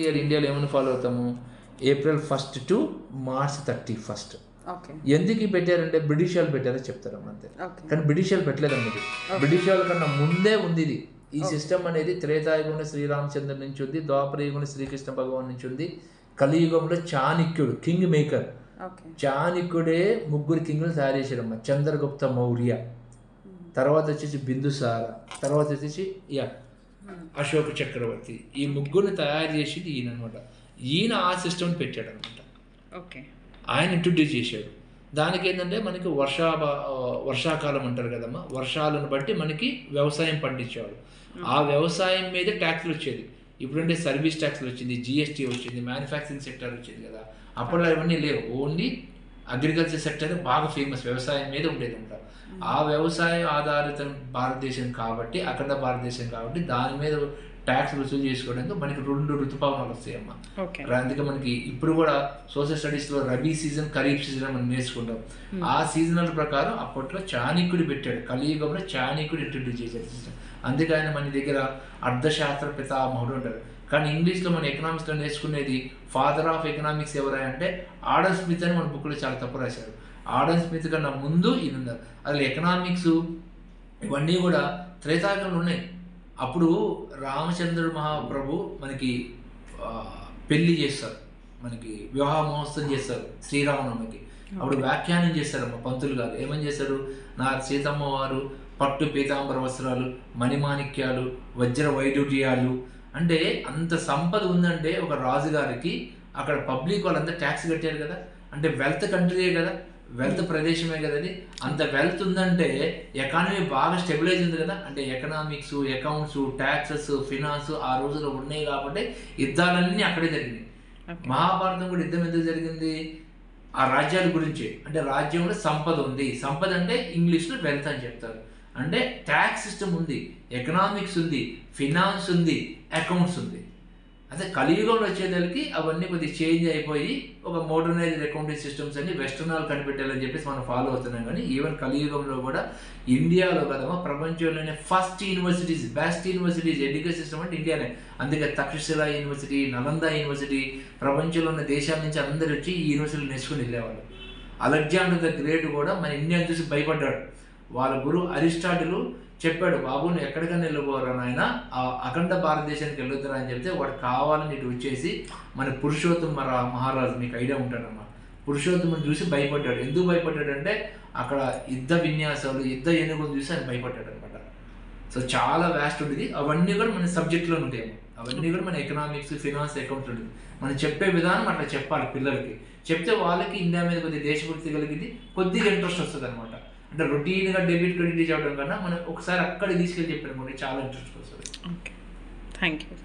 Year ఇండియాలో ఏమైనా follow అవుతాము, April 1 to March 31. ఎందుకు పెట్టారంటే బ్రిటిష్ వాళ్ళు పెట్టారని చెప్తారమ్మ అంతే. కానీ బ్రిటిష్ వాళ్ళు పెట్టలేదమ్మా, ఇది బ్రిటిష్ వాళ్ళ కన్నా ముందే ఉంది ఇది. ఈ సిస్టమ్ అనేది త్రేతాయుగంలో శ్రీరామచంద్ర నుంచి ఉంది, ద్వాపర యుగంలో శ్రీకృష్ణ భగవాన్ నుంచి ఉంది, కలియుగంలో చాణక్యుడు కింగ్ మేకర్, చాణక్యుడే 3 కింగ్లు తయారు చేశారమ్మా. చంద్రగుప్త మౌర్య, తర్వాత వచ్చేసి బిందుసార, తర్వాత వచ్చేసి అశోక చక్రవర్తి. ఈ 3 తయారు చేసింది ఈయన అనమాట. ఈయన ఆ సిస్టమ్ పెట్టాడు అనమాట. ఆయన ఇంట్రొడ్యూస్ చేశాడు. దానికి ఏంటంటే మనకి వర్షాకాలం అంటారు కదమ్మా, వర్షాలను బట్టి మనకి వ్యవసాయం పండించేవాడు. ఆ వ్యవసాయం మీద ట్యాక్స్లు వచ్చేది. ఇప్పుడంటే సర్వీస్ ట్యాక్స్లు వచ్చింది, జిఎస్టీ వచ్చింది, మ్యానుఫ్యాక్చరింగ్ సెక్టర్ వచ్చింది కదా. అప్పట్లో ఇవన్నీ లేవు, ఓన్లీ అగ్రికల్చర్ సెక్టర్ బాగా ఫేమస్, వ్యవసాయం మీద ఉండేది అంట. ఆ వ్యవసాయ ఆధారిత భారతదేశం కాబట్టి, అఖండ భారతదేశం కాబట్టి దాని మీద ట్యాక్స్ వసూలు చేసుకోవడానికి మనకి 2 ఋతుపవనాలు వస్తాయి అమ్మ. అందుకే మనకి ఇప్పుడు కూడా సోషల్ స్టడీస్లో రబీ సీజన్, ఖరీఫ్ సీజన్ మనం నేర్చుకుంటాం. ఆ సీజనల్ ప్రకారం అప్పట్లో చాణక్యుడు పెట్టాడు, కలియుగంలో చాణక్యుడు ఇంట్రడ్యూస్ చేశాడు సిస్టమ్. అందుకే ఆయన మన దగ్గర అర్థశాస్త్ర పితామహుడు అంటారు. కానీ ఇంగ్లీష్లో మన ఎకనామిక్స్లో నేర్చుకునేది ఫాదర్ ఆఫ్ ఎకనామిక్స్ ఎవరంటే ఆడమ్ స్మిత్ అని మన బుక్లో చాలా తప్పు రాశారు. ఆడమ్ స్మిత్ కన్నా ముందు ఈయన ఉన్నారు. అసలు ఎకనామిక్స్ ఇవన్నీ కూడా త్రేతాయుగంలో ఉన్నాయి. అప్పుడు రామచంద్రుడు మహాప్రభు మనకి పెళ్లి చేస్తారు, మనకి వివాహ మహోత్సవం చేస్తారు శ్రీరామనవమికి. అప్పుడు వ్యాఖ్యానం చేస్తారమ్మ పంతులు గారు. ఏమని చేస్తారు, నా సీతమ్మ వారు పట్టు పీతాంబర వస్త్రాలు, మణిమాణిక్యాలు, వజ్ర వైడూర్యాలు, అంటే అంత సంపద ఉందంటే ఒక రాజుగారికి అక్కడ పబ్లిక్ వాళ్ళంతా ట్యాక్స్ కట్టారు కదా, అంటే వెల్త్ కంట్రీయే కదా, వెల్త్ ప్రదేశమే కదా అది. అంత వెల్త్ ఉందంటే ఎకానమీ బాగా స్టెబిలైజ్ ఉంది కదా, అంటే ఎకనామిక్స్, అకౌంట్స్, ట్యాక్సెస్, ఫినాన్స్ ఆ రోజుల్లో ఉన్నాయి కాబట్టి యుద్ధాలన్నీ అక్కడే జరిగినాయి. మహాభారతం కూడా యుద్ధం ఎందుకు జరిగింది, ఆ రాజ్యాల గురించి. అంటే రాజ్యంలో సంపద ఉంది, సంపద అంటే ఇంగ్లీష్లో వెల్త్ అని చెప్తారు. అంటే ట్యాక్స్ సిస్టమ్ ఉంది, ఎకనామిక్స్ ఉంది, ఫినాన్స్ ఉంది, అకౌంట్స్ ఉంది. అదే కలియుగంలో వచ్చేదానికి అవన్నీ కొద్దిగా చేంజ్ అయిపోయి ఒక మోడర్నైజ్డ్ అకౌంటింగ్ సిస్టమ్స్ అన్ని వెస్టర్న్ వాళ్ళు కనిపెట్టాలని చెప్పేసి మనం ఫాలో అవుతున్నాం. కానీ ఈవెన్ కలియుగంలో కూడా ఇండియాలో కదమ్మా ప్రపంచంలోనే first universities, best universities education system అంటే ఇండియానే. అందుకే తక్షశిల యూనివర్సిటీ, నలంద యూనివర్సిటీ, ప్రపంచంలో ఉన్న దేశాల నుంచి అందరూ వచ్చి ఈ యూనివర్సిటీలు నేర్చుకుని వెళ్ళేవాళ్ళు. అలెగ్జాండర్ ద గ్రేట్ కూడా మన ఇండియాని చూసి భయపడ్డాడు. వాళ్ళ గురువు అరిస్టాటిల్ చెప్పాడు, బాబు నువ్వు ఎక్కడికైనా వెళ్ళిపోరా నాయన, అఖండ భారతదేశానికి వెళ్ళొద్దురా అని చెప్తే వాడు కావాలని ఇటు వచ్చేసి మన పురుషోత్తమ మహారాజు, మీకు ఐడియా ఉంటాడమ్మా, పురుషోత్తముని చూసి భయపడ్డాడు. ఎందుకు భయపడ్డాడంటే అక్కడ యుద్ధ విన్యాసాలు, యుద్ధ ఏనుగులు చూసి ఆయన భయపడ్డాడు అనమాట. సో చాలా వ్యాస్ట్ ఉంటుంది. అవన్నీ కూడా మన సబ్జెక్ట్లో ఉంటాయి, అవన్నీ కూడా మన ఎకనామిక్స్, ఫినాన్స్, అకౌంట్స్ ఉంటుంది. మనం చెప్పే విధానం అట్లా చెప్పాలి పిల్లలకి. చెప్తే వాళ్ళకి ఇండియా మీద కొద్దిగా దేశభక్తి కలిగింది, కొద్దిగా ఇంట్రెస్ట్ వస్తుంది అనమాట. అంటే రొటీన్గా డెబిట్ క్రెడిట్ చేయడం కన్నా మనం ఒకసారి అక్కడ తీసుకెళ్ళి చెప్పారు చాలా ఇంట్రెస్ట్ వస్తుంది. Thank you.